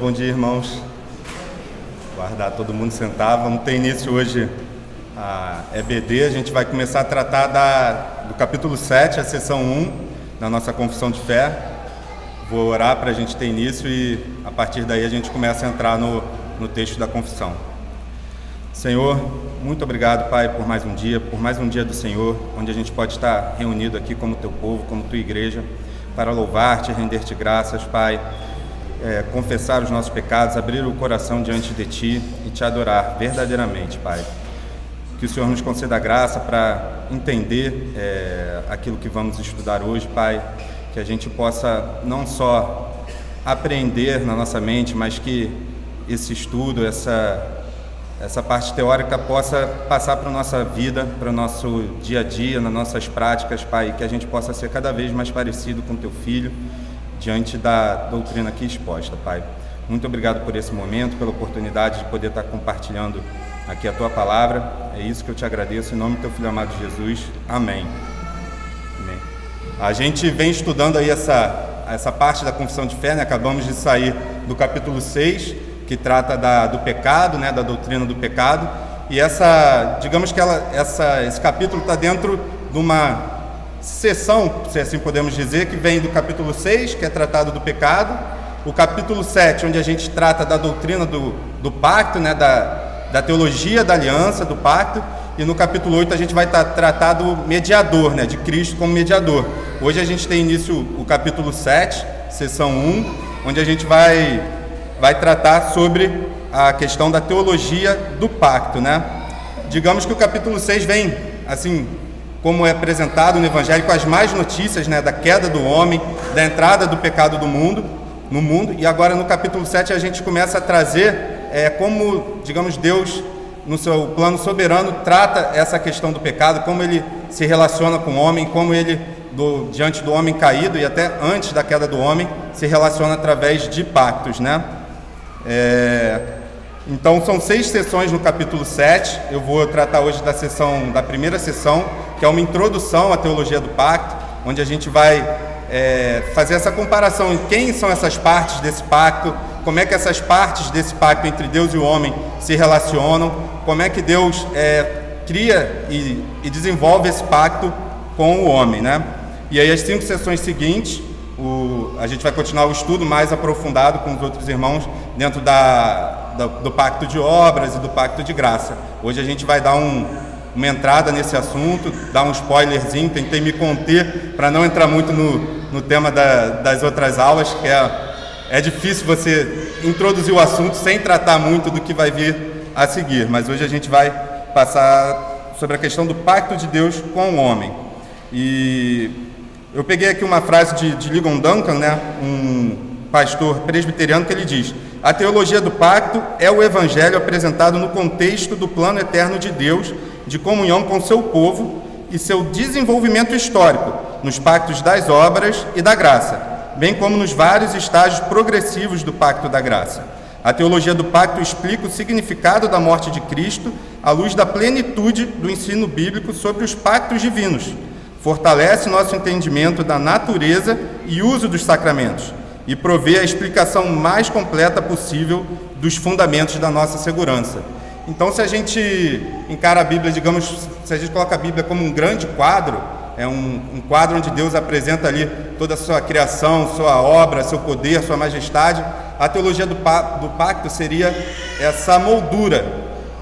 Bom dia, irmãos. Guardar todo mundo sentado. Vamos ter início hoje a EBD. A gente vai começar a tratar do capítulo 7, a sessão 1 da nossa confissão de fé. Vou orar para a gente ter início e a partir daí a gente começa a entrar no texto da confissão. Senhor, muito obrigado, Pai, por mais um dia do Senhor, onde a gente pode estar reunido aqui como teu povo, como tua igreja, para louvar-te, render-te graças, Pai, confessar os nossos pecados, abrir o coração diante de Ti e Te adorar verdadeiramente, Pai. Que o Senhor nos conceda graça para entender aquilo que vamos estudar hoje, Pai, que a gente possa não só aprender na nossa mente, mas que esse estudo, essa parte teórica possa passar para a nossa vida, para o nosso dia a dia, nas nossas práticas, Pai, que a gente possa ser cada vez mais parecido com Teu Filho, diante da doutrina aqui exposta, Pai. Muito obrigado por esse momento, pela oportunidade de poder estar compartilhando aqui a Tua Palavra. É isso que eu Te agradeço, em nome do Teu Filho amado Jesus. Amém. Amém. A gente vem estudando aí essa parte da confissão de fé, né? Acabamos de sair do capítulo 6, que trata do pecado, né? Da doutrina do pecado. E digamos que esse capítulo está dentro de uma sessão, se assim podemos dizer, que vem do capítulo 6, que é tratado do pecado, o capítulo 7, onde a gente trata da doutrina do pacto, né, da teologia da aliança, do pacto, e no capítulo 8 a gente vai tratar do mediador, né, de Cristo como mediador. Hoje a gente tem início o capítulo 7, sessão 1, onde a gente vai tratar sobre a questão da teologia do pacto, né? Digamos que o capítulo 6 vem, assim, como é apresentado no Evangelho, com as más notícias, né, da queda do homem, da entrada do pecado no mundo, e agora no capítulo 7 a gente começa a trazer como, digamos, Deus, no seu plano soberano, trata essa questão do pecado, como ele se relaciona com o homem, como ele, diante do homem caído e até antes da queda do homem, se relaciona através de pactos, né? Então são 6 sessões no capítulo 7, eu vou tratar hoje da primeira sessão, que é uma introdução à teologia do pacto, onde a gente vai fazer essa comparação em quem são essas partes desse pacto, como é que essas partes desse pacto entre Deus e o homem se relacionam, como é que Deus cria e desenvolve esse pacto com o homem, né? E aí as 5 sessões seguintes, a gente vai continuar o estudo mais aprofundado com os outros irmãos dentro do pacto de obras e do pacto de graça. Hoje a gente vai dar uma entrada nesse assunto, dar um spoilerzinho, tentei me conter para não entrar muito no tema das outras aulas, que é difícil você introduzir o assunto sem tratar muito do que vai vir a seguir, mas hoje a gente vai passar sobre a questão do pacto de Deus com o homem. E eu peguei aqui uma frase de Ligon Duncan, né, um pastor presbiteriano, que ele diz: a teologia do pacto é o evangelho apresentado no contexto do plano eterno de Deus, de comunhão com seu povo e seu desenvolvimento histórico, nos pactos das obras e da graça, bem como nos vários estágios progressivos do pacto da graça. A teologia do pacto explica o significado da morte de Cristo à luz da plenitude do ensino bíblico sobre os pactos divinos, fortalece nosso entendimento da natureza e uso dos sacramentos e provê a explicação mais completa possível dos fundamentos da nossa segurança. Então, se a gente encara a Bíblia, digamos, se a gente coloca a Bíblia como um grande quadro, é um quadro onde Deus apresenta ali toda a sua criação, sua obra, seu poder, sua majestade, a teologia do pacto seria essa moldura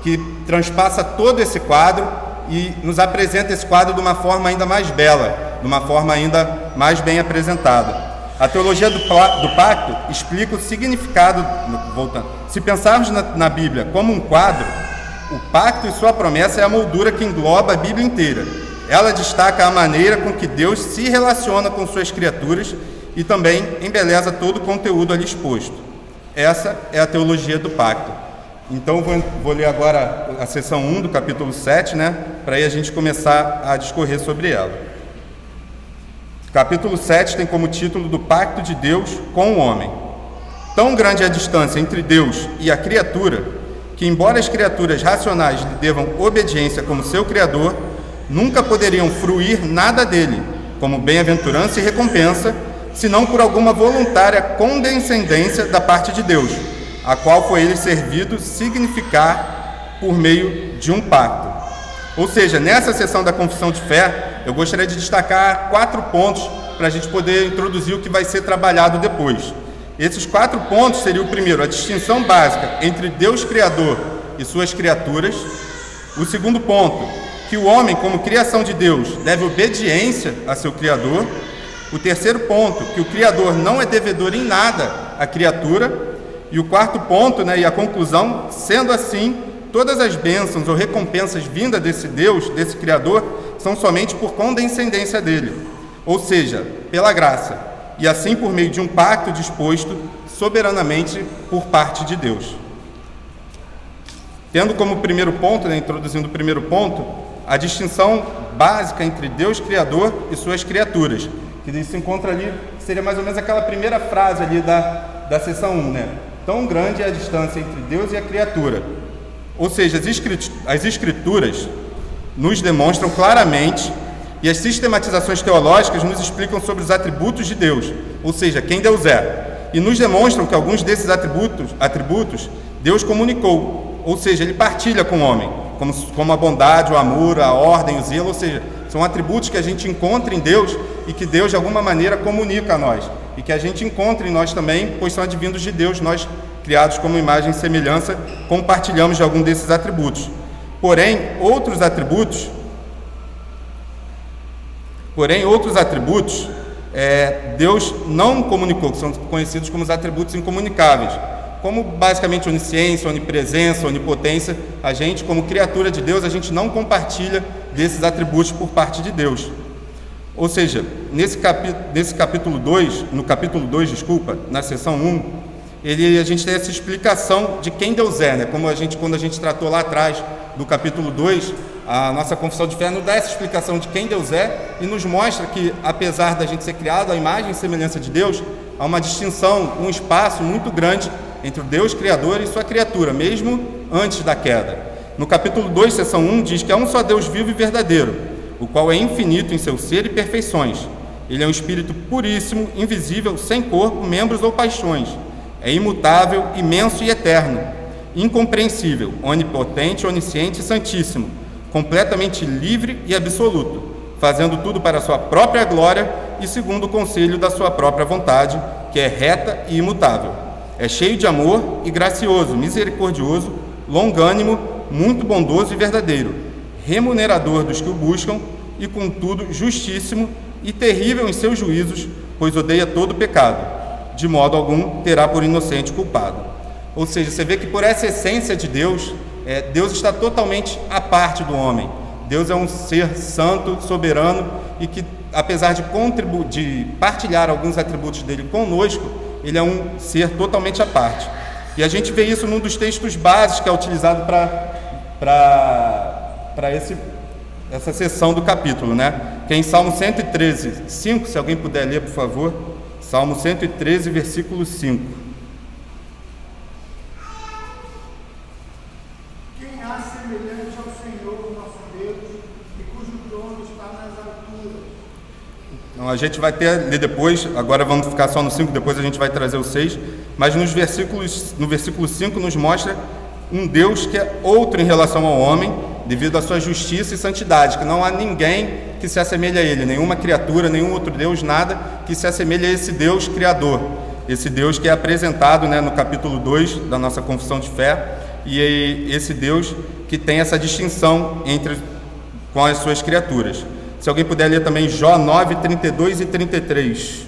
que transpassa todo esse quadro e nos apresenta esse quadro de uma forma ainda mais bela, de uma forma ainda mais bem apresentada. A teologia do pacto explica o significado, voltando. Se pensarmos na Bíblia como um quadro, o pacto e sua promessa é a moldura que engloba a Bíblia inteira. Ela destaca a maneira com que Deus se relaciona com suas criaturas e também embeleza todo o conteúdo ali exposto. Essa é a teologia do pacto. Então vou ler agora a sessão 1 do capítulo 7, né, para aí a gente começar a discorrer sobre ela. Capítulo 7 tem como título do pacto de Deus com o homem. Tão grande é a distância entre Deus e a criatura, que embora as criaturas racionais lhe devam obediência como seu Criador, nunca poderiam fruir nada dele, como bem-aventurança e recompensa, senão por alguma voluntária condescendência da parte de Deus, a qual foi ele servido significar por meio de um pacto. Ou seja, nessa sessão da confissão de fé, eu gostaria de destacar 4 pontos para a gente poder introduzir o que vai ser trabalhado depois. Esses 4 pontos seriam: o primeiro, a distinção básica entre Deus Criador e suas criaturas. O segundo ponto, que o homem, como criação de Deus, deve obediência a seu Criador. O terceiro ponto, que o Criador não é devedor em nada à criatura. E o quarto ponto, e a conclusão, sendo assim, todas as bênçãos ou recompensas vindas desse Deus, desse Criador, são somente por condescendência dele, ou seja, pela graça, e assim por meio de um pacto disposto soberanamente por parte de Deus. Tendo como primeiro ponto, introduzindo o primeiro ponto, a distinção básica entre Deus Criador e suas criaturas, que se encontra ali, seria mais ou menos aquela primeira frase ali da seção 1, Tão grande é a distância entre Deus e a criatura. Ou seja, as Escrituras nos demonstram claramente, e as sistematizações teológicas nos explicam sobre os atributos de Deus, ou seja, quem Deus é, e nos demonstram que alguns desses atributos Deus comunicou, ou seja, ele partilha com o homem, como a bondade, o amor, a ordem, o zelo, ou seja, são atributos que a gente encontra em Deus e que Deus de alguma maneira comunica a nós, e que a gente encontra em nós também, pois são advindos de Deus, nós criados como imagem e semelhança, compartilhamos de algum desses atributos. Porém, outros atributos, Deus não comunicou, que são conhecidos como os atributos incomunicáveis, como basicamente onisciência, onipresença, onipotência. A gente, como criatura de Deus, a gente não compartilha desses atributos por parte de Deus. Ou seja, nesse capítulo 2, na seção 1, a gente tem essa explicação de quem Deus é, Como quando a gente tratou lá atrás do capítulo 2, a nossa confissão de fé nos dá essa explicação de quem Deus é e nos mostra que, apesar da gente ser criado à imagem e semelhança de Deus, há uma distinção, um espaço muito grande entre o Deus Criador e sua criatura, mesmo antes da queda. No capítulo 2, seção 1, diz que há um só Deus vivo e verdadeiro, o qual é infinito em seu ser e perfeições. Ele é um espírito puríssimo, invisível, sem corpo, membros ou paixões. É imutável, imenso e eterno, incompreensível, onipotente, onisciente e santíssimo, completamente livre e absoluto, fazendo tudo para a sua própria glória e segundo o conselho da sua própria vontade, que é reta e imutável. É cheio de amor e gracioso, misericordioso, longânimo, muito bondoso e verdadeiro, remunerador dos que o buscam e, contudo, justíssimo e terrível em seus juízos, pois odeia todo pecado. De modo algum terá por inocente culpado. Ou seja, você vê que por essa essência de Deus, Deus está totalmente à parte do homem. Deus é um ser santo, soberano, e que, apesar de partilhar alguns atributos dele conosco, ele é um ser totalmente à parte. E a gente vê isso num dos textos básicos que é utilizado para essa seção do capítulo, que é em Salmo 113, 5, se alguém puder ler, por favor. Salmo 113, versículo 5. Quem há semelhante ao Senhor, nosso Deus, e cujo trono está nas alturas? Então, a gente vai ler depois, agora vamos ficar só no 5, depois a gente vai trazer o 6, mas no versículo 5 nos mostra um Deus que é outro em relação ao homem, devido à sua justiça e santidade, que não há ninguém que se assemelhe a ele, nenhuma criatura, nenhum outro Deus, nada que se assemelhe a esse Deus Criador, esse Deus que é apresentado no capítulo 2 da nossa confissão de fé, e esse Deus que tem essa distinção com as suas criaturas. Se alguém puder ler também Jó 9, 32 e 33.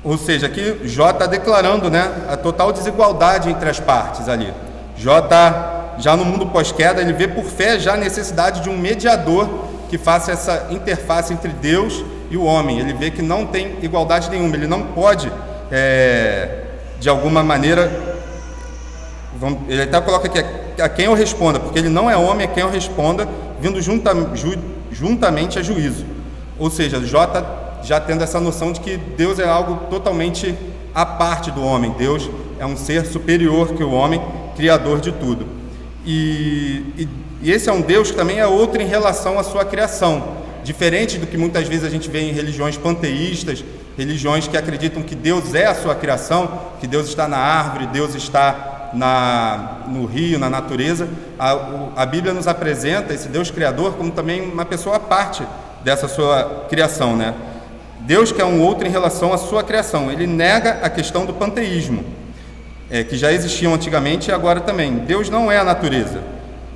Ou seja, aqui Jó está declarando a total desigualdade entre as partes ali. Jó está, já no mundo pós-queda, ele vê por fé já a necessidade de um mediador que faça essa interface entre Deus e o homem. Ele vê que não tem igualdade nenhuma, ele não pode, de alguma maneira, ele até coloca aqui, a quem eu responda, porque ele não é homem, a quem eu responda, vindo juntamente a juízo. Ou seja, Jó está já tendo essa noção de que Deus é algo totalmente à parte do homem. Deus é um ser superior que o homem, criador de tudo. E esse é um Deus que também é outro em relação à sua criação. Diferente do que muitas vezes a gente vê em religiões panteístas, religiões que acreditam que Deus é a sua criação, que Deus está na árvore, Deus está no rio, na natureza. A Bíblia nos apresenta esse Deus criador como também uma pessoa à parte dessa sua criação, né? Deus que é um outro em relação à sua criação. Ele nega a questão do panteísmo, que já existiam antigamente e agora também. Deus não é a natureza.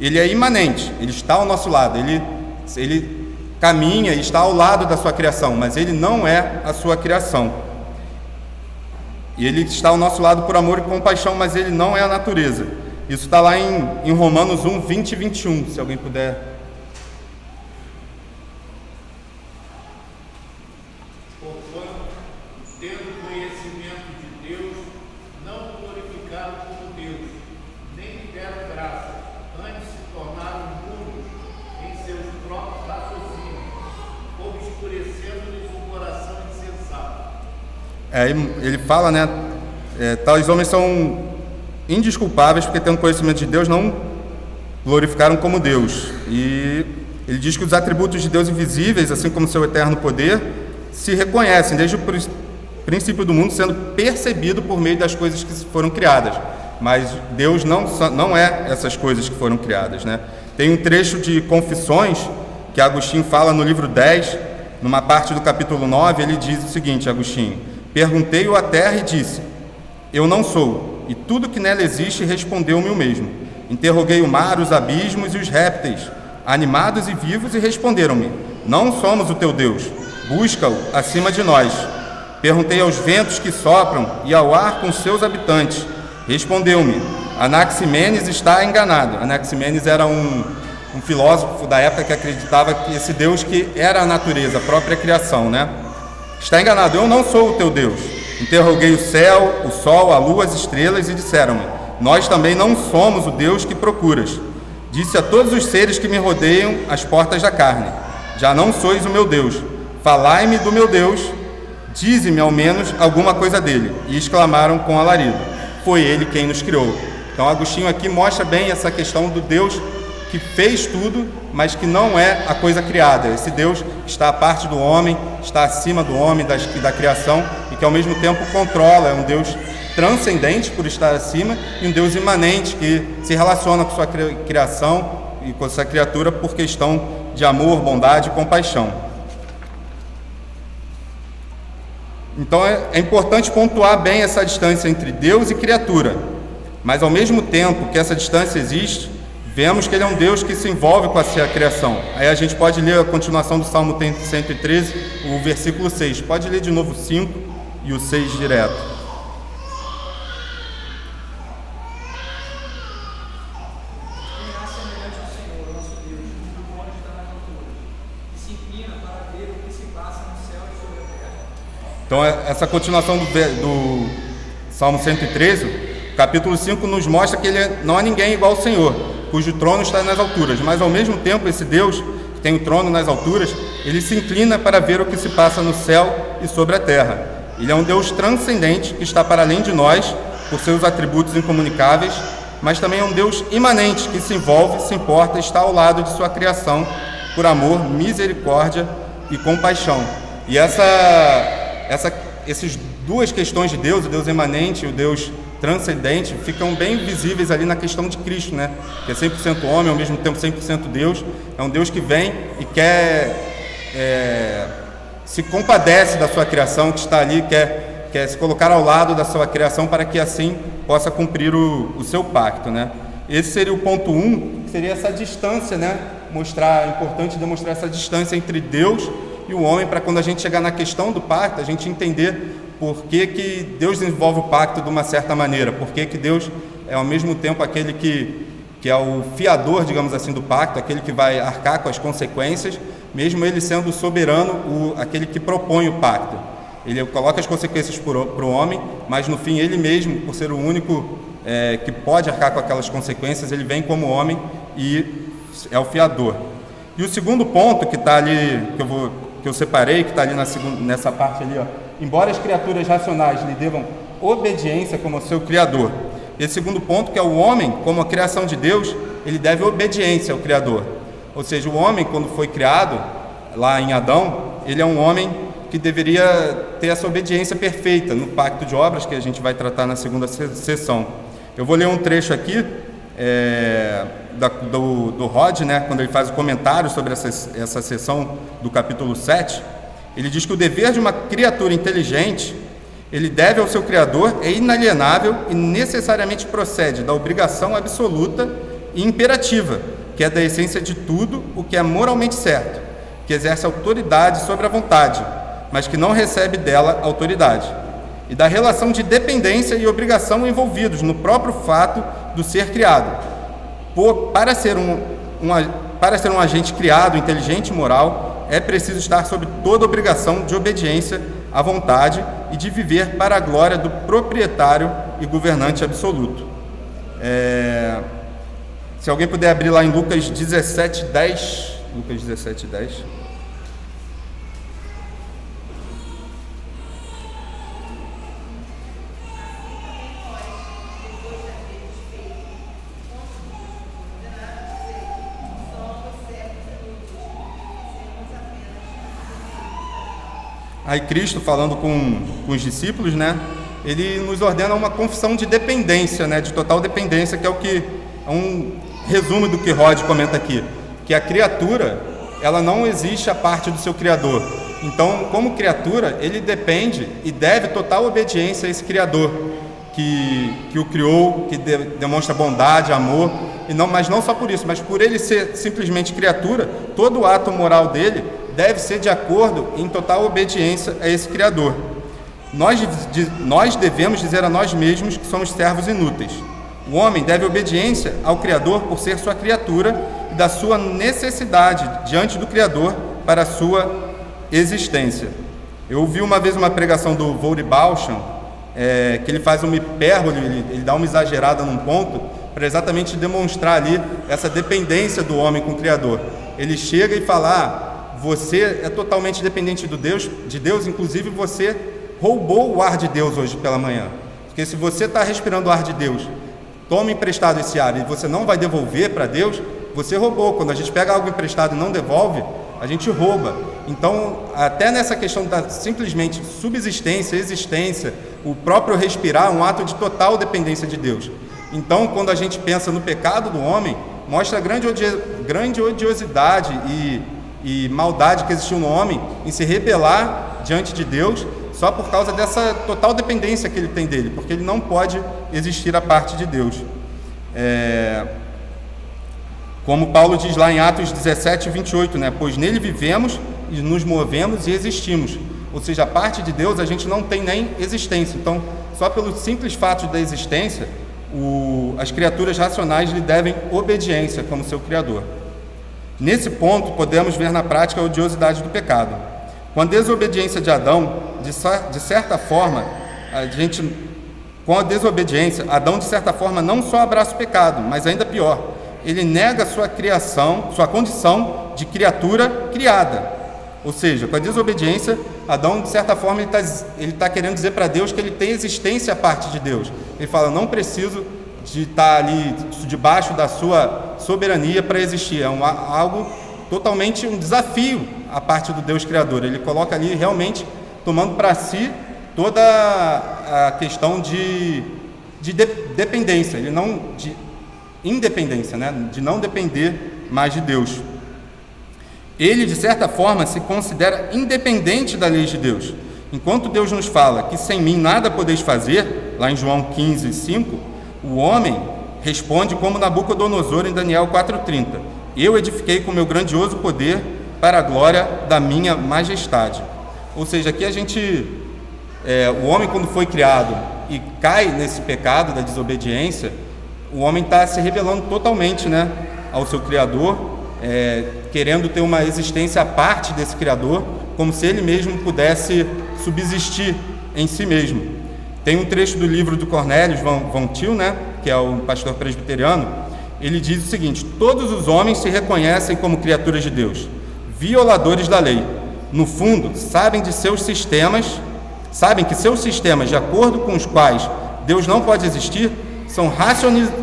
Ele é imanente, ele está ao nosso lado, ele caminha e está ao lado da sua criação, mas ele não é a sua criação. E ele está ao nosso lado por amor e compaixão, mas ele não é a natureza. Isso está lá em Romanos 1, 20 e 21, se alguém puder. Porquanto, tendo conhecimento de Deus, não o glorificaram como Deus, nem lhe deram graça, antes se tornaram mudos em seus próprios raciocínios, obscurecendo-lhes o coração insensato. Ele fala, né? Tais homens são indesculpáveis porque, tendo conhecimento de Deus, não glorificaram como Deus. E ele diz que os atributos de Deus invisíveis, assim como seu eterno poder, se reconhecem desde o princípio do mundo, sendo percebido por meio das coisas que foram criadas. Mas Deus não é essas coisas que foram criadas, né? Tem um trecho de Confissões que Agostinho fala no livro 10, numa parte do capítulo 9, ele diz o seguinte, Agostinho: perguntei-o à terra e disse, eu não sou, e tudo que nela existe respondeu-me o mesmo. Interroguei o mar, os abismos e os répteis, animados e vivos, e responderam-me, não somos o teu Deus, busca-o acima de nós. Perguntei aos ventos que sopram e ao ar com seus habitantes. Respondeu-me, Anaximenes está enganado. Anaximenes era um filósofo da época que acreditava que esse Deus que era a natureza, a própria criação, né? Está enganado, eu não sou o teu Deus. Interroguei o céu, o sol, a lua, as estrelas, e disseram-me, nós também não somos o Deus que procuras. Disse a todos os seres que me rodeiam as portas da carne, já não sois o meu Deus. Falai-me do meu Deus, dize-me ao menos alguma coisa dele. E exclamaram com alarido, foi ele quem nos criou. Então Agostinho aqui mostra bem essa questão do Deus que fez tudo, mas que não é a coisa criada. Esse Deus está à parte do homem, está acima do homem, da criação, e que ao mesmo tempo controla. É um Deus transcendente por estar acima e um Deus imanente que se relaciona com sua criação e com sua criatura por questão de amor, bondade e compaixão. Então é importante pontuar bem essa distância entre Deus e criatura, mas ao mesmo tempo que essa distância existe, vemos que ele é um Deus que se envolve com a sua criação. Aí a gente pode ler a continuação do Salmo 113, o versículo 6. Pode ler de novo o 5 e o 6 direto. Então, essa continuação do Salmo 113, capítulo 5, nos mostra que não há ninguém igual ao Senhor, cujo trono está nas alturas, mas ao mesmo tempo esse Deus, que tem o trono nas alturas, ele se inclina para ver o que se passa no céu e sobre a terra. Ele é um Deus transcendente, que está para além de nós, por seus atributos incomunicáveis, mas também é um Deus imanente, que se envolve, se importa, está ao lado de sua criação, por amor, misericórdia e compaixão. E essas duas questões de Deus, o Deus imanente e o Deus transcendente, ficam bem visíveis ali na questão de Cristo, né? Que é 100% homem, ao mesmo tempo 100% Deus. É um Deus que vem e quer, se compadece da sua criação, que está ali, quer se colocar ao lado da sua criação para que assim possa cumprir o seu pacto, né? Esse seria o ponto 1, que seria essa distância, né? É importante demonstrar essa distância entre Deus e o homem, para quando a gente chegar na questão do pacto, a gente entender por que Deus desenvolve o pacto de uma certa maneira, por que Deus é ao mesmo tempo aquele que é o fiador, digamos assim, do pacto, aquele que vai arcar com as consequências, mesmo ele sendo soberano, aquele que propõe o pacto. Ele coloca as consequências para o homem, mas no fim ele mesmo, por ser o único que pode arcar com aquelas consequências, ele vem como homem e é o fiador. E o segundo ponto que está ali, que que eu separei, que está ali nessa parte ali, ó. Embora as criaturas racionais lhe devam obediência como seu Criador. Esse segundo ponto, que é o homem, como a criação de Deus, ele deve obediência ao Criador. Ou seja, o homem, quando foi criado, lá em Adão, ele é um homem que deveria ter essa obediência perfeita no pacto de obras, que a gente vai tratar na segunda sessão. Eu vou ler um trecho aqui do Rod, né, quando ele faz o comentário sobre essa sessão do capítulo 7. Ele diz que o dever de uma criatura inteligente, ele deve ao seu Criador, é inalienável e necessariamente procede da obrigação absoluta e imperativa, que é da essência de tudo o que é moralmente certo, que exerce autoridade sobre a vontade, mas que não recebe dela autoridade, e da relação de dependência e obrigação envolvidos no próprio fato do ser criado. Para ser um agente criado, inteligente e moral, é preciso estar sob toda obrigação de obediência à vontade e de viver para a glória do proprietário e governante absoluto. Se alguém puder abrir lá em Lucas 17:10. Lucas 17:10. Aí Cristo, falando com os discípulos, né, ele nos ordena uma confissão de dependência, né, de total dependência, que é um resumo do que Rod comenta aqui, que a criatura, ela não existe à parte do seu Criador. Então, como criatura, ele depende e deve total obediência a esse Criador que o criou, que demonstra bondade, amor, mas não só por isso, mas por ele ser simplesmente criatura, todo o ato moral dele deve ser de acordo em total obediência a esse Criador. Nós devemos dizer a nós mesmos que somos servos inúteis. O homem deve obediência ao Criador por ser sua criatura e da sua necessidade diante do Criador para a sua existência. Eu ouvi uma vez uma pregação do Volry Bauchan, que ele faz uma hipérbole, ele dá uma exagerada num ponto, para exatamente demonstrar ali essa dependência do homem com o Criador. Ele chega e fala: você é totalmente dependente de Deus, inclusive você roubou o ar de Deus hoje pela manhã. Porque se você está respirando o ar de Deus, toma emprestado esse ar e você não vai devolver para Deus, você roubou. Quando a gente pega algo emprestado e não devolve, a gente rouba. Então, até nessa questão da simplesmente subsistência, existência, o próprio respirar é um ato de total dependência de Deus. Então, quando a gente pensa no pecado do homem, mostra a grandiosidade e maldade que existiu no homem em se rebelar diante de Deus só por causa dessa total dependência que ele tem dele, porque ele não pode existir à parte de Deus. Como Paulo diz lá em Atos 17:28, né? Pois nele vivemos e nos movemos e existimos. Ou seja, a parte de Deus a gente não tem nem existência. Então, só pelo simples fato da existência, as criaturas racionais lhe devem obediência como seu Criador. Nesse ponto, podemos ver na prática a odiosidade do pecado. Com a desobediência de Adão, de certa forma, Adão, de certa forma, não só abraça o pecado, mas ainda pior, ele nega sua condição de criatura criada. Ou seja, com a desobediência, Adão, de certa forma, ele está querendo dizer para Deus que ele tem existência à parte de Deus. Ele fala: não preciso de estar ali debaixo da sua soberania para existir. É algo totalmente um desafio à parte do Deus Criador. Ele coloca ali realmente tomando para si toda a questão de dependência, de independência, né? De não depender mais de Deus. Ele, de certa forma, se considera independente da lei de Deus. Enquanto Deus nos fala que sem mim nada podeis fazer, lá em João 15:5, o homem responde como Nabucodonosor em Daniel 4:30: eu edifiquei com meu grandioso poder para a glória da minha majestade. Ou seja, aqui o homem, quando foi criado e cai nesse pecado da desobediência, o homem está se rebelando totalmente, né, ao seu Criador, querendo ter uma existência à parte desse Criador, como se ele mesmo pudesse subsistir em si mesmo. Tem um trecho do livro do Cornelius Von Til, né, que é o pastor presbiteriano. Ele diz o seguinte: todos os homens se reconhecem como criaturas de Deus, violadores da lei, no fundo, sabem que seus sistemas, de acordo com os quais Deus não pode existir, são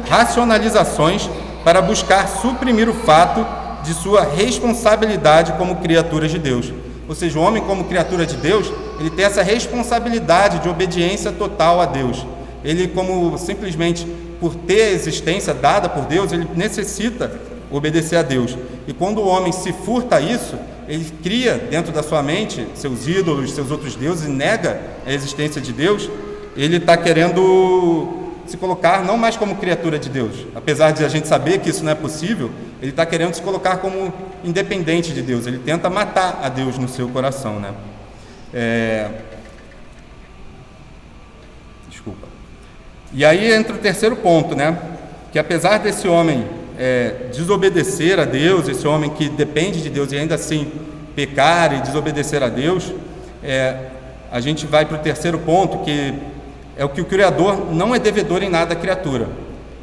racionalizações para buscar suprimir o fato de sua responsabilidade como criatura de Deus. Ou seja, o homem como criatura de Deus, ele tem essa responsabilidade de obediência total a Deus. Ele, como simplesmente por ter a existência dada por Deus, ele necessita obedecer a Deus. E quando o homem se furta a isso, ele cria dentro da sua mente seus ídolos, seus outros deuses, e nega a existência de Deus, ele está querendo se colocar não mais como criatura de Deus. Apesar de a gente saber que isso não é possível, ele está querendo se colocar como independente de Deus. Ele tenta matar a Deus no seu coração, né? Desculpa. E aí entra o terceiro ponto, né? Que apesar desse homem desobedecer a Deus, esse homem que depende de Deus e ainda assim pecar e desobedecer a Deus, a gente vai para o terceiro ponto, que é o que o Criador não é devedor em nada à criatura.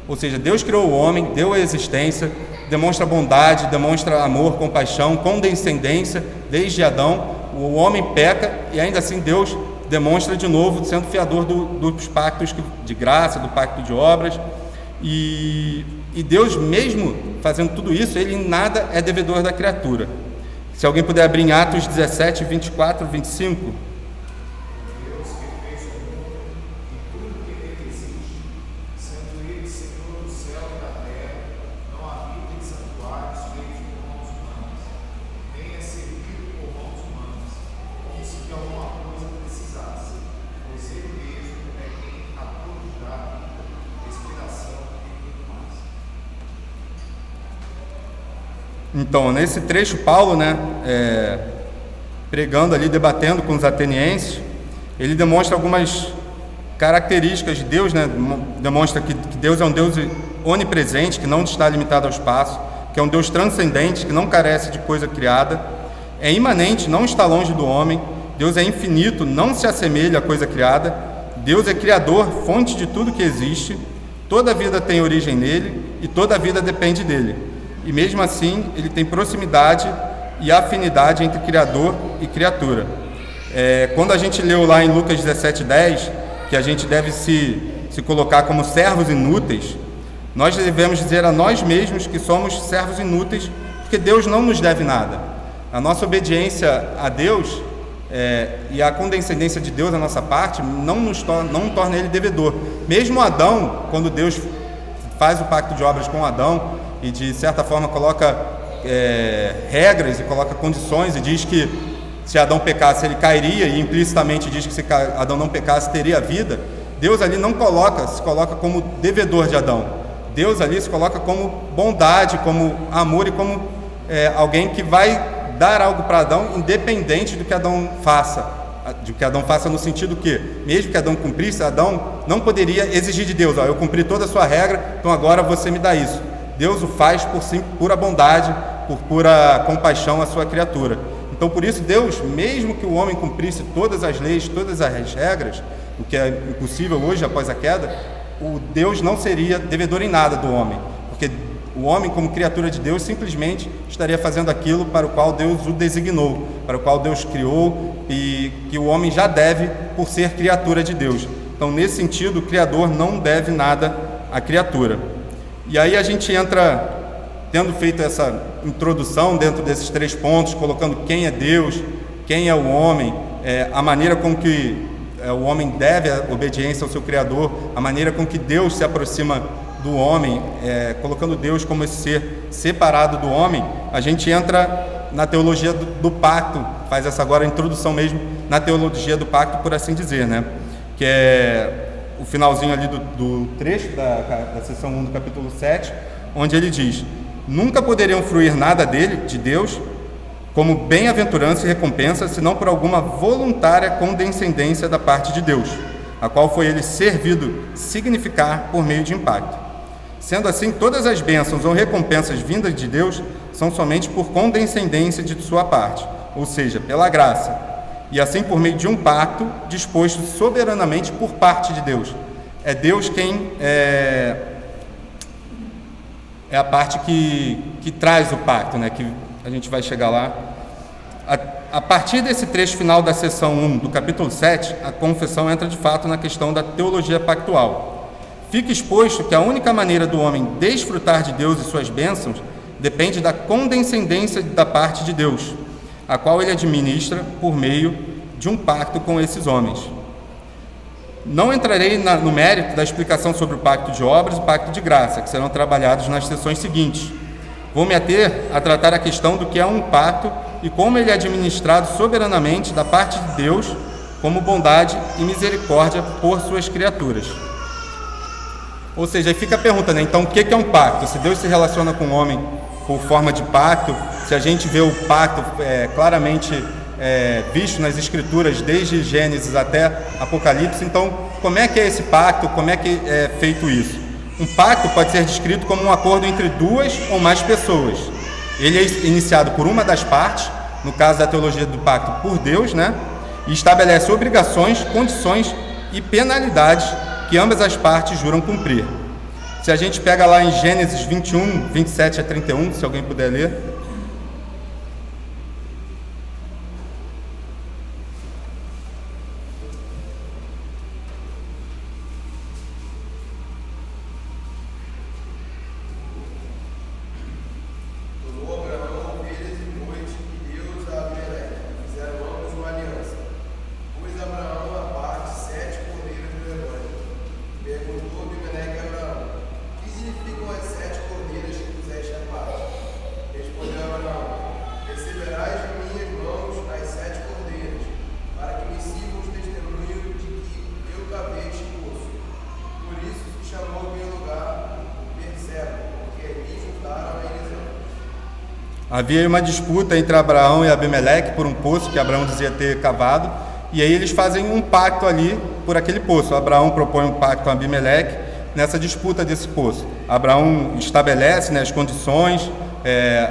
Ou seja, Deus criou o homem, deu a existência, demonstra bondade, demonstra amor, compaixão, condescendência desde Adão. O homem peca e ainda assim Deus demonstra de novo, sendo fiador dos pactos de graça, do pacto de obras. E Deus, mesmo fazendo tudo isso, ele em nada é devedor da criatura. Se alguém puder abrir em Atos 17, 24, 25... Então, nesse trecho, Paulo, pregando ali, debatendo com os atenienses, ele demonstra algumas características de Deus, né? Demonstra que Deus é um Deus onipresente, que não está limitado ao espaço, que é um Deus transcendente, que não carece de coisa criada, é imanente, não está longe do homem, Deus é infinito, não se assemelha à coisa criada, Deus é criador, fonte de tudo que existe, toda vida tem origem nele e toda vida depende dele. E mesmo assim, ele tem proximidade e afinidade entre Criador e criatura. Quando a gente leu lá em Lucas 17:10, que a gente deve se colocar como servos inúteis, nós devemos dizer a nós mesmos que somos servos inúteis, porque Deus não nos deve nada. A nossa obediência a Deus e a condescendência de Deus da nossa parte não torna ele devedor. Mesmo Adão, quando Deus faz o pacto de obras com Adão, e de certa forma coloca regras e coloca condições e diz que se Adão pecasse ele cairia, e implicitamente diz que se Adão não pecasse teria vida. Deus ali não se coloca como devedor de Adão. Deus ali se coloca como bondade, como amor e como alguém que vai dar algo para Adão independente do que Adão faça. No sentido que, mesmo que Adão cumprisse, Adão não poderia exigir de Deus: eu cumpri toda a sua regra, então agora você me dá isso. Deus o faz por pura bondade, por pura compaixão à sua criatura. Então, por isso, Deus, mesmo que o homem cumprisse todas as leis, todas as regras, o que é impossível hoje após a queda, o Deus não seria devedor em nada do homem, porque o homem, como criatura de Deus, simplesmente estaria fazendo aquilo para o qual Deus o designou, para o qual Deus criou, e que o homem já deve por ser criatura de Deus. Então, nesse sentido, o Criador não deve nada à criatura. E aí a gente entra, tendo feito essa introdução dentro desses três pontos, colocando quem é Deus, quem é o homem, a maneira com que o homem deve a obediência ao seu Criador, a maneira com que Deus se aproxima do homem, colocando Deus como esse ser separado do homem, a gente entra na teologia do pacto, faz essa agora introdução mesmo na teologia do pacto, por assim dizer, né? Que é o finalzinho ali do trecho da seção 1 do capítulo 7, onde ele diz: nunca poderiam fruir nada dele, de Deus, como bem-aventurança e recompensa, senão por alguma voluntária condescendência da parte de Deus, a qual foi ele servido significar por meio de impacto. Sendo assim, todas as bênçãos ou recompensas vindas de Deus são somente por condescendência de sua parte, ou seja, pela graça, e assim por meio de um pacto disposto soberanamente por parte de Deus. É Deus quem é a parte que traz o pacto, né? Que a gente vai chegar lá. A partir desse trecho final da seção 1 do capítulo 7, a confissão entra de fato na questão da teologia pactual. Fica exposto que a única maneira do homem desfrutar de Deus e suas bênçãos depende da condescendência da parte de Deus, a qual ele administra por meio de um pacto com esses homens. Não entrarei no mérito da explicação sobre o pacto de obras e o pacto de graça, que serão trabalhados nas sessões seguintes. Vou me ater a tratar a questão do que é um pacto e como ele é administrado soberanamente da parte de Deus como bondade e misericórdia por suas criaturas. Ou seja, aí fica a pergunta, né? Então, o que é um pacto? Se Deus se relaciona com o homem por forma de pacto, se a gente vê o pacto claramente visto nas Escrituras, desde Gênesis até Apocalipse, então, como é que é esse pacto? Como é que é feito isso? Um pacto pode ser descrito como um acordo entre duas ou mais pessoas. Ele é iniciado por uma das partes, no caso da teologia do pacto, por Deus, né? E estabelece obrigações, condições e penalidades que ambas as partes juram cumprir. Se a gente pega lá em Gênesis 21, 27 a 31, se alguém puder ler. Havia uma disputa entre Abraão e Abimeleque por um poço que Abraão dizia ter cavado, e aí eles fazem um pacto ali por aquele poço. Abraão propõe um pacto com Abimeleque nessa disputa desse poço. Abraão estabelece, né, as condições,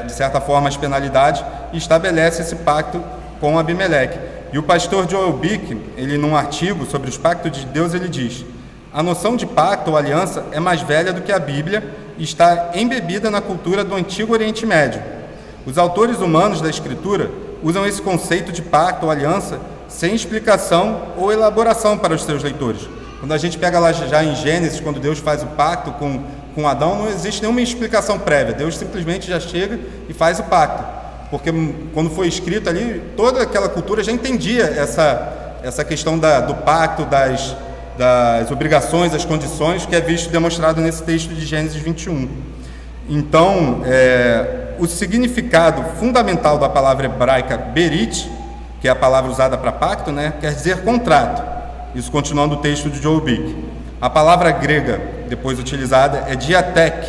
de certa forma as penalidades, e estabelece esse pacto com Abimeleque. E o pastor Joel Bick, ele num artigo sobre os pactos de Deus, ele diz: a noção de pacto ou aliança é mais velha do que a Bíblia e está embebida na cultura do Antigo Oriente Médio. Os autores humanos da Escritura usam esse conceito de pacto ou aliança sem explicação ou elaboração para os seus leitores. Quando a gente pega lá já em Gênesis, quando Deus faz o pacto com Adão, não existe nenhuma explicação prévia. Deus simplesmente já chega e faz o pacto. Porque quando foi escrito ali, toda aquela cultura já entendia essa questão do pacto, das obrigações, das condições, que é visto demonstrado nesse texto de Gênesis 21. Então, o significado fundamental da palavra hebraica berit, que é a palavra usada para pacto, né, quer dizer contrato. Isso continuando o texto de Joel Bick. A palavra grega depois utilizada é diatek,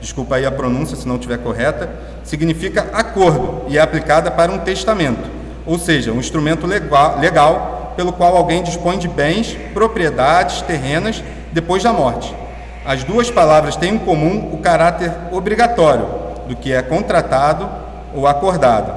desculpa aí a pronúncia se não estiver correta, significa acordo e é aplicada para um testamento, ou seja, um instrumento legal pelo qual alguém dispõe de bens, propriedades terrenas depois da morte. As duas palavras têm em comum o caráter obrigatório do que é contratado ou acordado.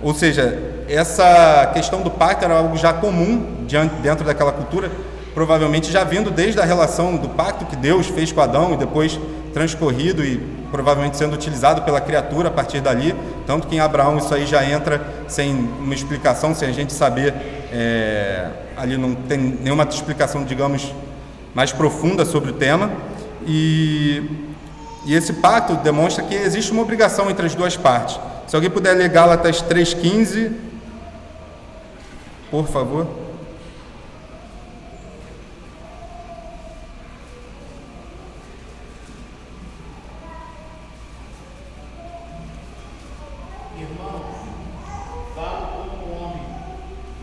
Ou seja, essa questão do pacto era algo já comum dentro daquela cultura, provavelmente já vindo desde a relação do pacto que Deus fez com Adão e depois transcorrido e provavelmente sendo utilizado pela criatura a partir dali, tanto que em Abraão isso aí já entra sem uma explicação, sem a gente saber, ali não tem nenhuma explicação, digamos, mais profunda sobre o tema. E esse pacto demonstra que existe uma obrigação entre as duas partes. Se alguém puder ler Gálatas 3,15, por favor. Irmãos, falo como homem,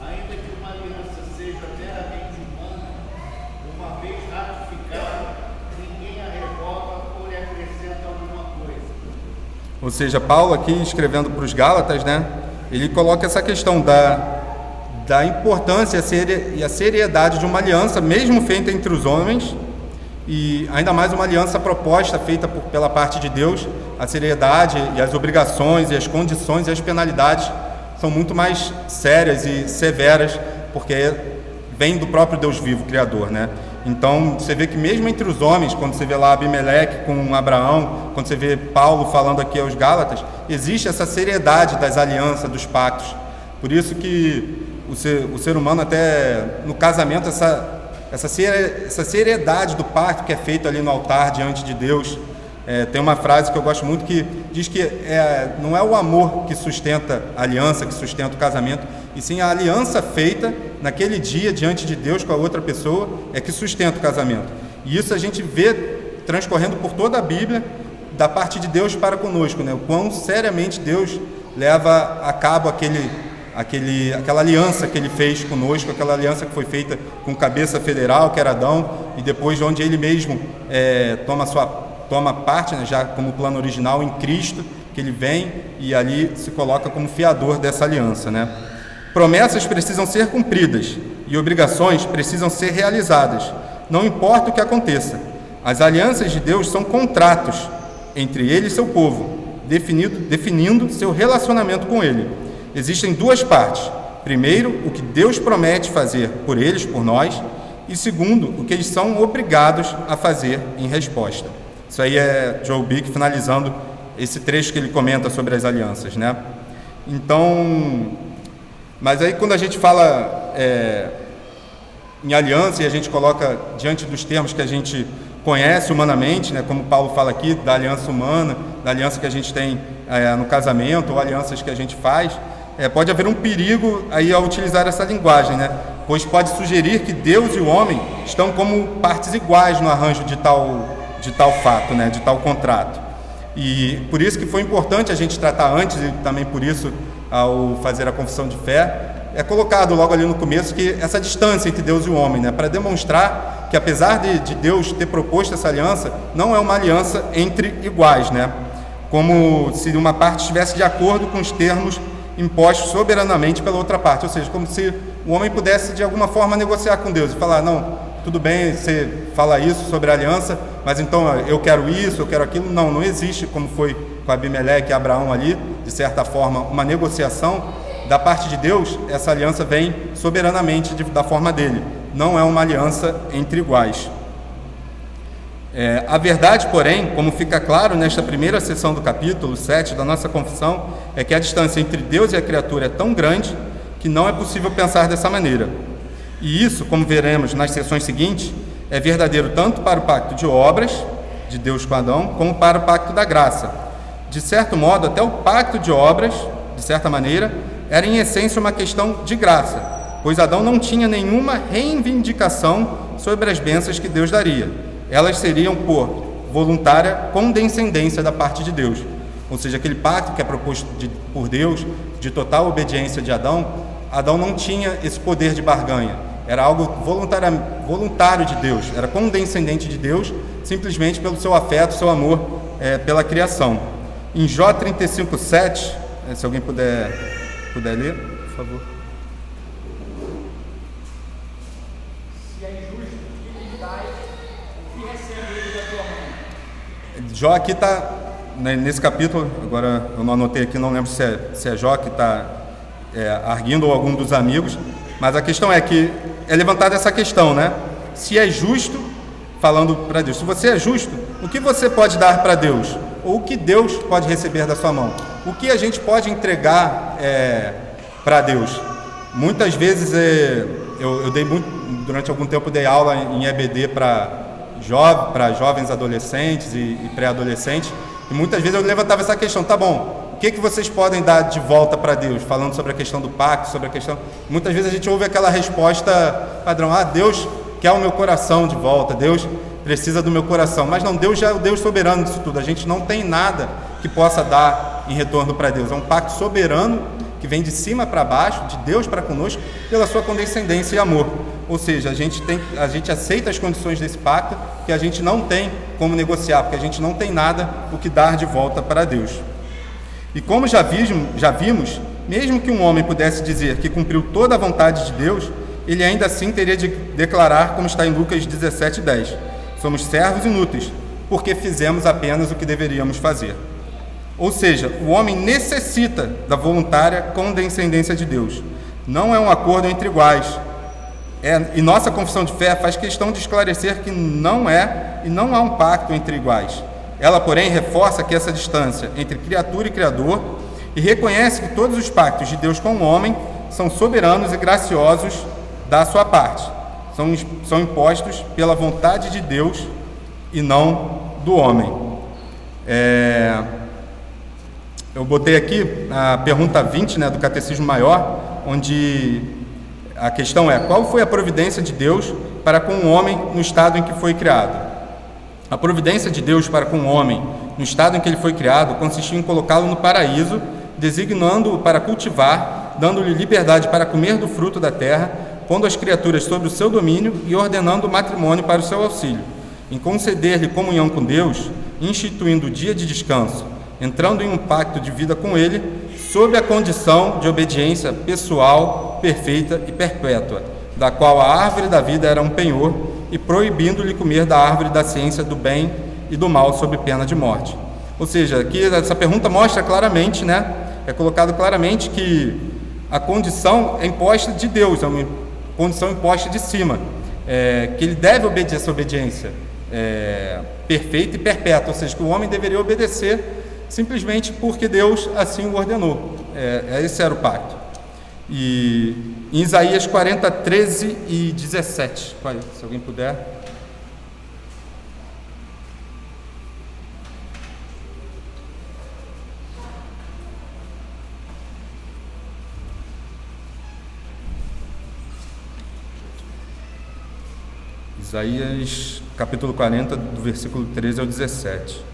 ainda que uma aliança seja meramente humana, uma vez ratificada, ninguém a revoga ou lhe acrescenta alguma coisa. Ou seja, Paulo aqui escrevendo para os Gálatas, né, ele coloca essa questão da importância e a seriedade de uma aliança, mesmo feita entre os homens, e ainda mais uma aliança proposta, feita pela parte de Deus. A seriedade e as obrigações e as condições e as penalidades são muito mais sérias e severas, porque vem do próprio Deus vivo, Criador, né? Então, você vê que mesmo entre os homens, quando você vê lá Abimeleque com Abraão, quando você vê Paulo falando aqui aos Gálatas, existe essa seriedade das alianças, dos pactos, Por isso que o ser humano, até no casamento, essa seriedade do pacto que é feito ali no altar diante de Deus. Tem uma frase que eu gosto muito que diz que não é o amor que sustenta a aliança, que sustenta o casamento, e sim a aliança feita naquele dia diante de Deus com a outra pessoa é que sustenta o casamento. E isso a gente vê transcorrendo por toda a Bíblia, da parte de Deus para conosco, né? O quão seriamente Deus leva a cabo aquela aliança que ele fez conosco, aquela aliança que foi feita com cabeça federal, que era Adão, e depois onde ele mesmo toma parte, né, já como plano original em Cristo, que ele vem e ali se coloca como fiador dessa aliança, né? Promessas precisam ser cumpridas e obrigações precisam ser realizadas, não importa o que aconteça. As alianças de Deus são contratos entre ele e seu povo, definindo seu relacionamento com ele. Existem duas partes. Primeiro, o que Deus promete fazer por eles, por nós, e segundo, o que eles são obrigados a fazer em resposta. Isso aí é Joel Bick finalizando esse trecho que ele comenta sobre as alianças, né? Então, mas aí quando a gente fala em aliança e a gente coloca diante dos termos que a gente conhece humanamente, né, como Paulo fala aqui, da aliança humana, da aliança que a gente tem no casamento, ou alianças que a gente faz, pode haver um perigo aí ao utilizar essa linguagem, né? Pois pode sugerir que Deus e o homem estão como partes iguais no arranjo de tal fato, né, de tal contrato. E por isso que foi importante a gente tratar antes, e também por isso, ao fazer a confissão de fé, é colocado logo ali no começo que essa distância entre Deus e o homem, né, para demonstrar que apesar de Deus ter proposto essa aliança, não é uma aliança entre iguais, né, como se uma parte estivesse de acordo com os termos impostos soberanamente pela outra parte, ou seja, como se o homem pudesse de alguma forma negociar com Deus e falar, não, tudo bem, você fala isso sobre a aliança, mas então eu quero isso, eu quero aquilo. Não existe, como foi com Abimeleque e Abraão ali, de certa forma, uma negociação. Da parte de Deus, essa aliança vem soberanamente da forma dele. Não é uma aliança entre iguais. A verdade, porém, como fica claro nesta primeira seção do capítulo 7 da nossa confissão, é que a distância entre Deus e a criatura é tão grande que não é possível pensar dessa maneira. E isso, como veremos nas sessões seguintes, é verdadeiro tanto para o pacto de obras de Deus com Adão, como para o pacto da graça. De certo modo, até o pacto de obras, de certa maneira, era em essência uma questão de graça, pois Adão não tinha nenhuma reivindicação sobre as bênçãos que Deus daria. Elas seriam por voluntária condescendência da parte de Deus. Ou seja, aquele pacto que é proposto por Deus, de total obediência de Adão, Adão não tinha esse poder de barganha. Era algo voluntário de Deus, era condescendente de Deus, simplesmente pelo seu afeto, seu amor pela criação. Em Jó 35:7, se alguém puder ler, por favor. Se é injusto, que lhe dai, o que recebeis da tua mão? Jó aqui está, nesse capítulo, agora eu não anotei aqui, não lembro se é Jó que está arguindo ou algum dos amigos, mas a questão é que é levantada essa questão, né? Se é justo, falando para Deus, se você é justo, o que você pode dar para Deus? Ou o que Deus pode receber da sua mão? O que a gente pode entregar para Deus? Muitas vezes, eu dei durante algum tempo dei aula em EBD para jovens adolescentes e pré-adolescentes, e muitas vezes eu levantava essa questão, tá bom, o que vocês podem dar de volta para Deus? Falando sobre a questão do pacto, sobre a questão... Muitas vezes a gente ouve aquela resposta padrão, Deus quer o meu coração de volta, Deus precisa do meu coração. Mas não, Deus já é o Deus soberano disso tudo. A gente não tem nada que possa dar em retorno para Deus. É um pacto soberano que vem de cima para baixo, de Deus para conosco, pela sua condescendência e amor. Ou seja, a gente aceita as condições desse pacto que a gente não tem como negociar, porque a gente não tem nada o que dar de volta para Deus. E como já vimos, mesmo que um homem pudesse dizer que cumpriu toda a vontade de Deus, ele ainda assim teria de declarar, como está em Lucas 17:10, somos servos inúteis, porque fizemos apenas o que deveríamos fazer. Ou seja, o homem necessita da voluntária condescendência de Deus. Não é um acordo entre iguais. E nossa confissão de fé faz questão de esclarecer que não há um pacto entre iguais. Ela, porém, reforça que essa distância entre criatura e criador e reconhece que todos os pactos de Deus com o homem são soberanos e graciosos da sua parte. São impostos pela vontade de Deus e não do homem. Eu botei aqui a pergunta 20, do Catecismo Maior, onde a questão é: qual foi a providência de Deus para com o homem no estado em que foi criado? A providência de Deus para com o homem no estado em que ele foi criado consistiu em colocá-lo no paraíso, designando-o para cultivar, dando-lhe liberdade para comer do fruto da terra, pondo as criaturas sob o seu domínio e ordenando o matrimônio para o seu auxílio, em conceder-lhe comunhão com Deus, instituindo o dia de descanso, entrando em um pacto de vida com ele, sob a condição de obediência pessoal, perfeita e perpétua, da qual a árvore da vida era um penhor, e proibindo-lhe comer da árvore da ciência do bem e do mal, sob pena de morte. Ou seja, aqui essa pergunta mostra claramente, é colocado claramente que a condição é imposta de Deus, é uma condição imposta de cima, que ele deve obedecer essa obediência perfeita e perpétua, ou seja, que o homem deveria obedecer simplesmente porque Deus assim o ordenou. Esse era o pacto. E em Isaías 40, 13 e 17, se alguém puder. Isaías capítulo 40, do versículo 13 ao 17.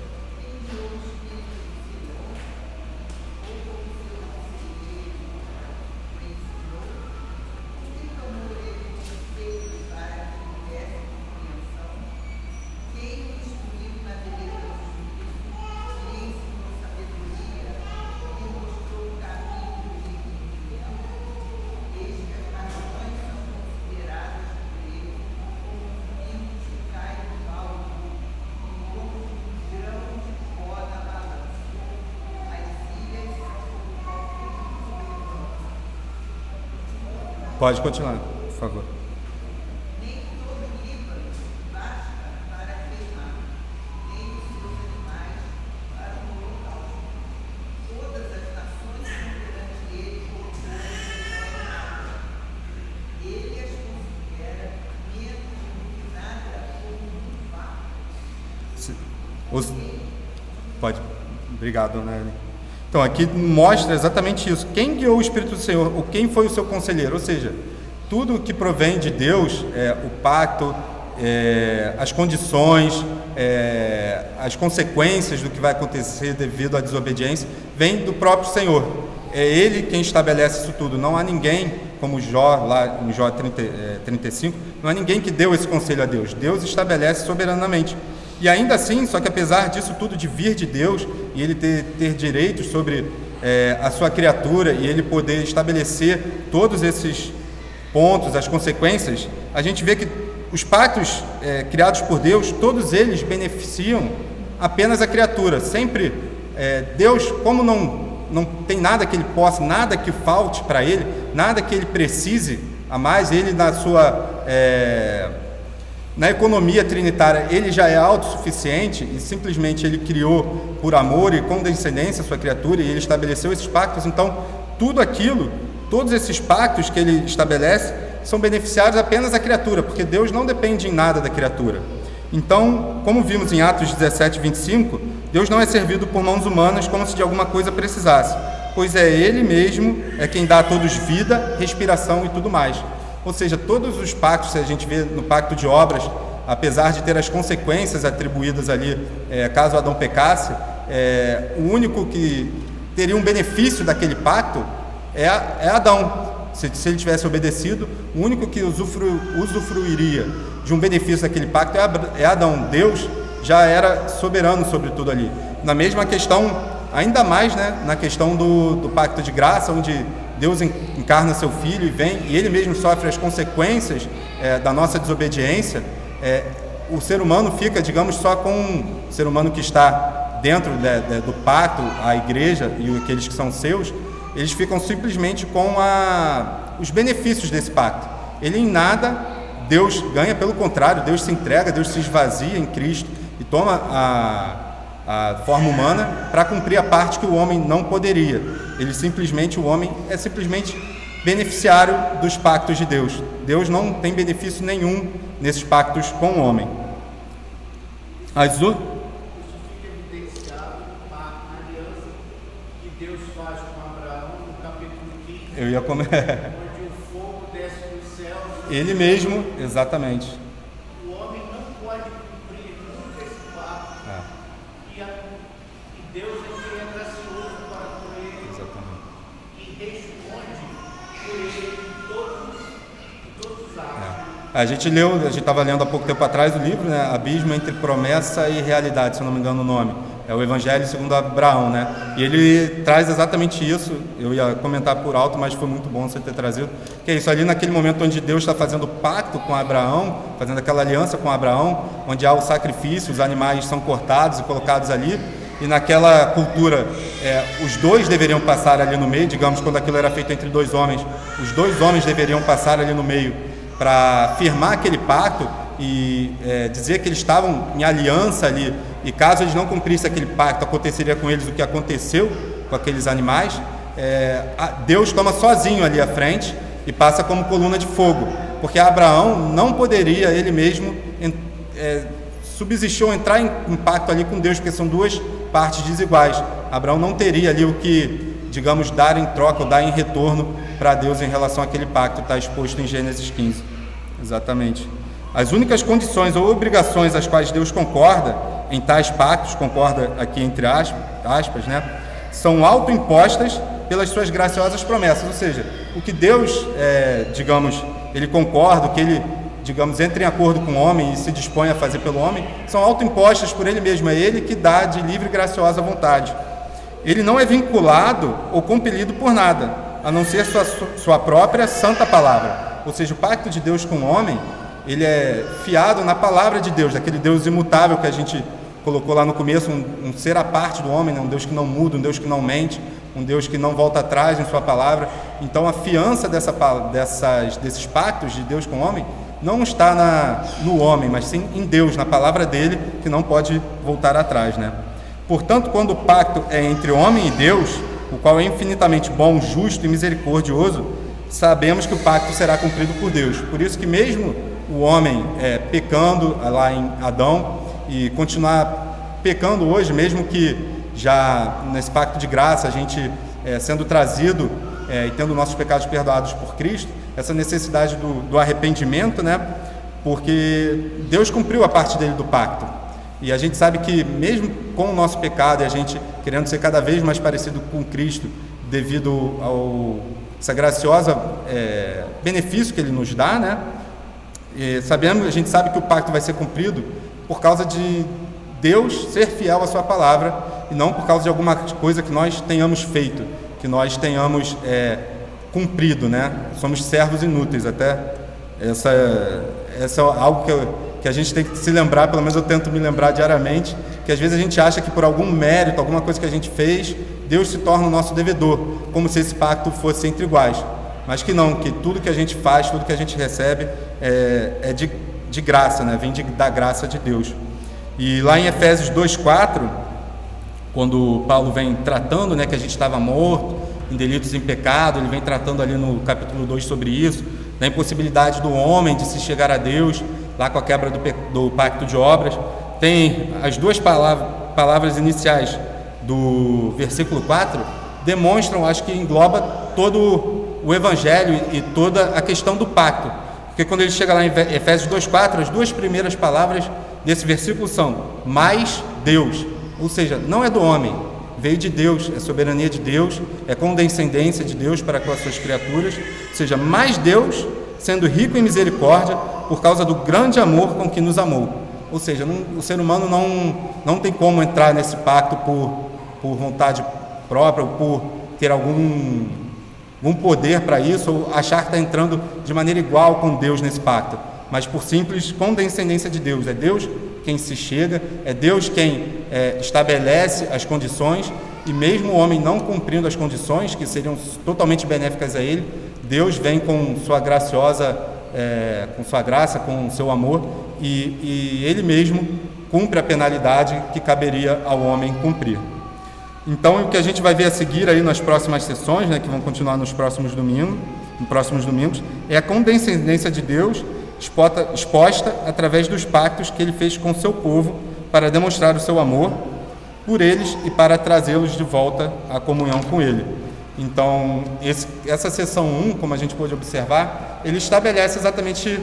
Pode continuar, por favor. Nem todo Líbano basta para queimar, nem os seus animais para o holocausto. Todas as nações são perante ele como ele as considera menos do que nada como um fato. Pode. Obrigado, Então, aqui mostra exatamente isso. Quem guiou o Espírito do Senhor? Ou quem foi o seu conselheiro? Ou seja, tudo que provém de Deus, o pacto, as condições, as consequências do que vai acontecer devido à desobediência, vem do próprio Senhor. É Ele quem estabelece isso tudo. Não há ninguém, como Jó, lá em Jó 35, não há ninguém que deu esse conselho a Deus. Deus estabelece soberanamente. E ainda assim, só que apesar disso tudo de vir de Deus, e Ele ter direitos sobre a sua criatura, e Ele poder estabelecer todos esses pontos, as consequências, a gente vê que os pactos criados por Deus, todos eles beneficiam apenas a criatura. Sempre Deus, como não tem nada que Ele possa, nada que falte para Ele, nada que Ele precise a mais, Ele na economia trinitária, ele já é autossuficiente e simplesmente ele criou por amor e condescendência a sua criatura e ele estabeleceu esses pactos. Então, todos esses pactos que ele estabelece são beneficiários apenas à criatura, porque Deus não depende em nada da criatura. Então, como vimos em Atos 17, 25, Deus não é servido por mãos humanas como se de alguma coisa precisasse, pois é Ele mesmo quem dá a todos vida, respiração e tudo mais. Ou seja, todos os pactos, se a gente vê no pacto de obras, apesar de ter as consequências atribuídas ali, caso Adão pecasse, o único que teria um benefício daquele pacto é Adão. Se ele tivesse obedecido, o único que usufruiria de um benefício daquele pacto é Adão. Deus já era soberano sobre tudo ali. Na mesma questão, ainda mais, na questão do pacto de graça, onde Deus encarna seu Filho e vem, e Ele mesmo sofre as consequências da nossa desobediência. O ser humano fica, digamos, só com o ser humano que está dentro do pacto, a igreja e aqueles que são seus, eles ficam simplesmente com os benefícios desse pacto. Ele em nada, Deus ganha, pelo contrário, Deus se entrega, Deus se esvazia em Cristo e toma a forma humana para cumprir a parte que o homem não poderia. O homem é simplesmente beneficiário dos pactos de Deus. Deus não tem benefício nenhum nesses pactos com o homem. Azul? Isso fica evidenciado na aliança que Deus faz com Abraão no capítulo 15, Eu ia onde o fogo desce dos céus. Ele mesmo, exatamente. O homem não pode cumprir nunca esse pacto. E Deus é gracioso para com ele. Exatamente. E responde por ele em todos os atos. A gente estava lendo há pouco tempo atrás o livro, né? Abismo entre promessa e realidade, se eu não me engano o nome. É o Evangelho segundo Abraão, né? E ele traz exatamente isso. Eu ia comentar por alto, mas foi muito bom você ter trazido. Que é isso, ali naquele momento onde Deus está fazendo pacto com Abraão, fazendo aquela aliança com Abraão, onde há o sacrifício, os animais são cortados e colocados ali, e naquela cultura, os dois deveriam passar ali no meio, digamos, quando aquilo era feito entre dois homens, os dois homens deveriam passar ali no meio para firmar aquele pacto e dizer que eles estavam em aliança ali, e caso eles não cumprissem aquele pacto, aconteceria com eles o que aconteceu com aqueles animais. Deus toma sozinho ali à frente e passa como coluna de fogo, porque Abraão não poderia ele mesmo subsistir ou entrar em pacto ali com Deus, porque são duas partes desiguais. Abraão não teria ali o que, digamos, dar em troca ou dar em retorno para Deus em relação àquele pacto, está exposto em Gênesis 15. Exatamente. As únicas condições ou obrigações às quais Deus concorda em tais pactos, concorda aqui entre aspas, né, são autoimpostas pelas suas graciosas promessas, ou seja, o que Deus, digamos, ele concorda, o que ele, digamos, entra em acordo com o homem e se dispõe a fazer pelo homem, são autoimpostas por ele mesmo, é ele que dá de livre e graciosa vontade. Ele não é vinculado ou compelido por nada, a não ser sua própria santa palavra. Ou seja, o pacto de Deus com o homem, ele é fiado na palavra de Deus, daquele Deus imutável que a gente colocou lá no começo, um ser à parte do homem, né? Um Deus que não muda, um Deus que não mente, um Deus que não volta atrás em sua palavra. Então a fiança desses pactos de Deus com o homem não está no homem, mas sim em Deus, na palavra dele, que não pode voltar atrás, né? Portanto, quando o pacto é entre homem e Deus, o qual é infinitamente bom, justo e misericordioso, sabemos que o pacto será cumprido por Deus. Por isso que mesmo o homem pecando lá em Adão e continuar pecando hoje, mesmo que já nesse pacto de graça a gente sendo trazido e tendo nossos pecados perdoados por Cristo, essa necessidade do arrependimento, né? Porque Deus cumpriu a parte dele do pacto. E a gente sabe que mesmo com o nosso pecado e a gente querendo ser cada vez mais parecido com Cristo devido essa graciosa benefício que ele nos dá, né? A gente sabe que o pacto vai ser cumprido por causa de Deus ser fiel à sua palavra e não por causa de alguma coisa que nós tenhamos feito, que nós tenhamos cumprido, né? Somos servos inúteis, até essa é algo que a gente tem que se lembrar, pelo menos eu tento me lembrar diariamente, que às vezes a gente acha que por algum mérito, alguma coisa que a gente fez, Deus se torna o nosso devedor, como se esse pacto fosse entre iguais, mas que não, que tudo que a gente faz, tudo que a gente recebe é de graça, né? Vem da graça de Deus. E lá em Efésios 2:4, quando Paulo vem tratando, né, que a gente estava morto em delitos e em pecado, ele vem tratando ali no capítulo 2 sobre isso, da impossibilidade do homem de se chegar a Deus, lá com a quebra do pacto de obras. Tem as duas palavras iniciais do versículo 4, demonstram, acho que engloba todo o Evangelho e toda a questão do pacto. Porque quando ele chega lá em Efésios 2:4, as duas primeiras palavras desse versículo são mais Deus, ou seja, não é do homem, veio de Deus, é soberania de Deus, é condescendência de Deus para com as suas criaturas, ou seja, mais Deus, sendo rico em misericórdia, por causa do grande amor com que nos amou. Ou seja, o ser humano não tem como entrar nesse pacto por vontade própria, ou por ter algum poder para isso, ou achar que está entrando de maneira igual com Deus nesse pacto, mas por simples condescendência de Deus. É Deus quem se chega, é Deus quem estabelece as condições, e mesmo o homem não cumprindo as condições, que seriam totalmente benéficas a ele, Deus vem com sua graciosa, com sua graça, com seu amor, e ele mesmo cumpre a penalidade que caberia ao homem cumprir. Então, o que a gente vai ver a seguir aí nas próximas sessões, né, que vão continuar nos próximos domingos, nos próximos domingos, é a condescendência de Deus exposta através dos pactos que ele fez com o seu povo para demonstrar o seu amor por eles e para trazê-los de volta à comunhão com ele. Então, essa seção 1, como a gente pôde observar, ele estabelece exatamente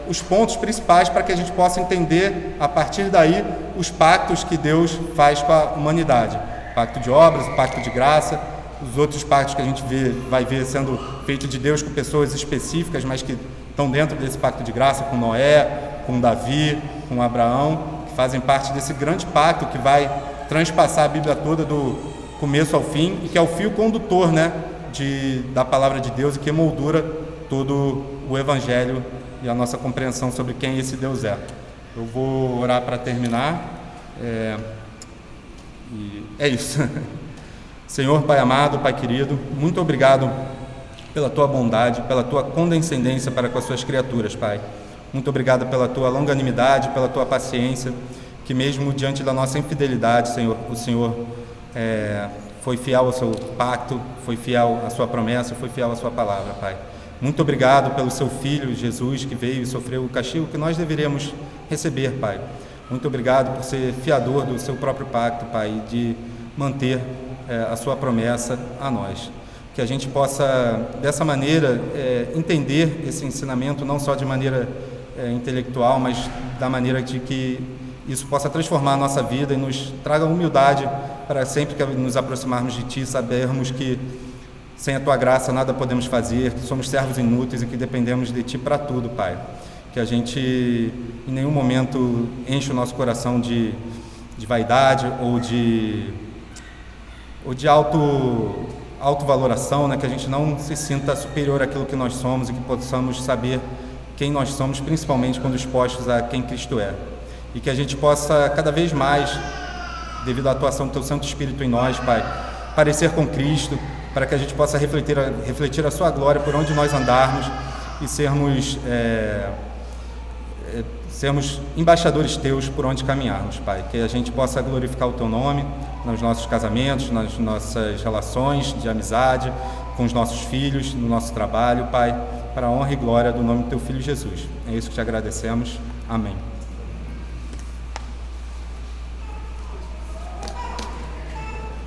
os pontos principais para que a gente possa entender, a partir daí, os pactos que Deus faz com a humanidade. O pacto de obras, o pacto de graça, os outros pactos que a gente vai ver sendo feitos de Deus com pessoas específicas, mas que estão dentro desse pacto de graça, com Noé, com Davi, com Abraão, que fazem parte desse grande pacto que vai transpassar a Bíblia toda do começo ao fim e que é o fio condutor, né, da palavra de Deus e que moldura todo o Evangelho e a nossa compreensão sobre quem esse Deus é. Eu vou orar para terminar. E é isso. Senhor, Pai amado, Pai querido, muito obrigado pela Tua bondade, pela Tua condescendência para com as Suas criaturas, Pai. Muito obrigado pela Tua longanimidade, pela Tua paciência, que mesmo diante da nossa infidelidade, Senhor, o Senhor foi fiel ao Seu pacto, foi fiel à Sua promessa, foi fiel à Sua palavra, Pai. Muito obrigado pelo Seu Filho, Jesus, que veio e sofreu o castigo que nós deveríamos receber, Pai. Muito obrigado por ser fiador do Seu próprio pacto, Pai, e de manter a Sua promessa a nós. Que a gente possa, dessa maneira, entender esse ensinamento, não só de maneira intelectual, mas da maneira de que isso possa transformar a nossa vida e nos traga humildade para sempre que nos aproximarmos de Ti, sabermos que sem a Tua graça nada podemos fazer, que somos servos inúteis e que dependemos de Ti para tudo, Pai. Que a gente em nenhum momento enche o nosso coração de vaidade ou de autovaloração, né? Que a gente não se sinta superior àquilo que nós somos e que possamos saber quem nós somos, principalmente quando expostos a quem Cristo é. E que a gente possa cada vez mais, devido à atuação do Teu Santo Espírito em nós, Pai, parecer com Cristo, para que a gente possa refletir a Sua glória por onde nós andarmos e sermos embaixadores Teus por onde caminharmos, Pai. Que a gente possa glorificar o Teu nome nos nossos casamentos, nas nossas relações de amizade, com os nossos filhos, no nosso trabalho, Pai, para a honra e glória do nome do Teu Filho Jesus. É isso que Te agradecemos. Amém.